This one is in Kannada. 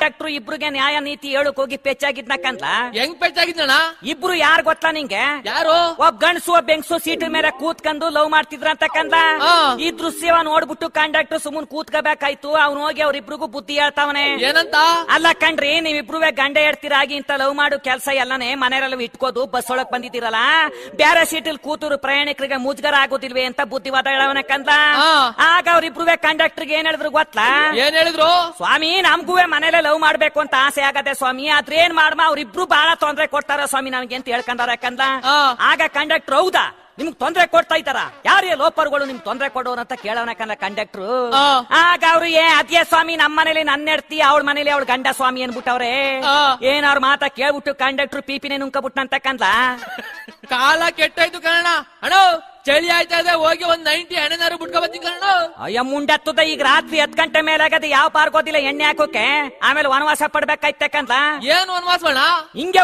ಕಂಡಕ್ಟರ್ ಇಬ್ರಿಗೆ ನ್ಯಾಯ ನೀತಿ ಹೇಳಕ್ ಹೋಗಿ ಪೆಚ್ಚಾಗಿದ್ನಕ್ಕಂತ. ಹೆಂಗ್ ಪೆಚ್ಚಾಗಿದ್ನಣ್ಣ? ಇಬ್ರು ಯಾರು ಗೊತ್ತಾ ನಿಂಗೆ? ಯಾರು? ಒಬ್ಬ ಗಂಡಸು ಒಬ್ಬ ಬೆಂಗಸು ಸೀಟ್ ಮೇಲೆ ಕೂತ್ಕೊಂಡು ಲವ್ ಮಾಡ್ತಿದ್ರ ಅಂತಕ್ಕಂದ. ಈ ದೃಶ್ಯವ ನೋಡ್ಬಿಟ್ಟು ಕಂಡಕ್ಟರ್ ಸುಮ್ಮನ್ ಕೂತ್ಕೋಬೇಕಾಯ್ತು. ಅವ್ನು ಹೋಗಿ ಅವ್ರಿಬ್ರಿಗೂ ಬುದ್ಧಿ ಹೇಳ್ತಾವನೆ. ಏನಂತ? ಅಲ್ಲ ಕಣ್ರಿ, ನೀವಿಬ್ರುವೆ ಗಂಡ ಹೇಳ್ತೀರಾಗಿ ಇಂತ ಲವ್ ಮಾಡು ಕೆಲಸ ಎಲ್ಲಾನೇ ಮನೆಯಲ್ಲ ಇಟ್ಕೋದು ಬಸ್ ಒಳಗ್ ಬಂದಿದ್ದೀರಲ್ಲ, ಬೇರೆ ಸೀಟಲ್ ಕೂತರು ಪ್ರಯಾಣಿಕರಿಗೆ ಮುಜುಗರ ಆಗೋದಿಲ್ವೇ ಅಂತ ಬುದ್ಧಿವಾದ ಹೇಳವನಕ್ಕಂದ. ಆಗ ಅವ್ರಿಬ್ರುವೆ ಕಂಡಕ್ಟರ್ಗೆ ಏನ್ ಹೇಳಿದ್ರು ಗೊತ್ತಾ? ಏನ್ ಹೇಳಿದ್ರು? ಸ್ವಾಮಿ, ನಮ್ಗುವೆ ಮನೇಲೆ ಲವ್ ಮಾಡ್ಬೇಕು ಅಂತ ಆಸೆ ಆಗದೆ ಸ್ವಾಮಿ, ಆದ್ರೆ ಏನ್ ಮಾಡ್ಮ ಅವ್ರಿಬ್ರು ಬಹಳ ತೊಂದ್ರೆ ಕೊಡ್ತಾರ ಸ್ವಾಮಿ ನಮ್ಗೆ ಅಂತ ಹೇಳ್ಕೊಂಡಾರ ಕಂದ. ಆಗ ಕಂಡಕ್ಟರ್, ಹೌದಾ ನಿಮ್ಗ್ ತೊಂದ್ರೆ ಕೊಡ್ತಾ ಇದ್ದಾರ? ಯಾರೇ ಲೋಪರ್ಗಳು ನಿಮ್ಗೆ ತೊಂದ್ರೆ ಕೊಡೋರು ಅಂತ ಕೇಳವನಕಂದ ಕಂಡಕ್ಟ್ರು. ಆಗ ಅವ್ರು ಅದ್ಯೇ ಸ್ವಾಮಿ, ನಮ್ ಮನೇಲಿ ನನ್ನ ಹೆಡ್ತಿ, ಅವಳ ಮನೇಲಿ ಅವಳ ಗಂಡ ಸ್ವಾಮಿ ಅನ್ಬಿಟ್ಟವ್ರೆ. ಏನಾರು ಮಾತಾ ಕೇಳ್ಬಿಟ್ಟು ಕಂಡಕ್ಟ್ರು ಪಿಪಿನೇ ನುಂಕಬಿಟ್ನಂತಕ್ಕಂದ. ಕಾಲ ಕೆಟ್ಟಾಯ್ತು ಕಣ ಅಣ್ಣ. ಚಳಿ ಆಯ್ತಾ ಇದೆ, ಹೋಗಿ ಒಂದ್ 90 ಎಣ್ಣೆನಾರು ಬಿಟ್ಕೊ ಬರ್ತೀನಿ ಕಣ. ಅಯ್ಯ ಮುಂಡತ್ತದ, ಈಗ ರಾತ್ರಿ 10 ಗಂಟೆ ಮೇಲೆ ಆಗದೆ ಯಾವ ಪಾರ್ಗೋದಿಲ್ಲ ಎಣ್ಣೆ ಹಾಕೋಕೆ. ಆಮೇಲೆ ವನವಾಸ ಪಡ್ಬೇಕಾಯ್ತಕ್ಕಂತ. ಏನ್ ವನವಾಸ? ಹಿಂಗೆ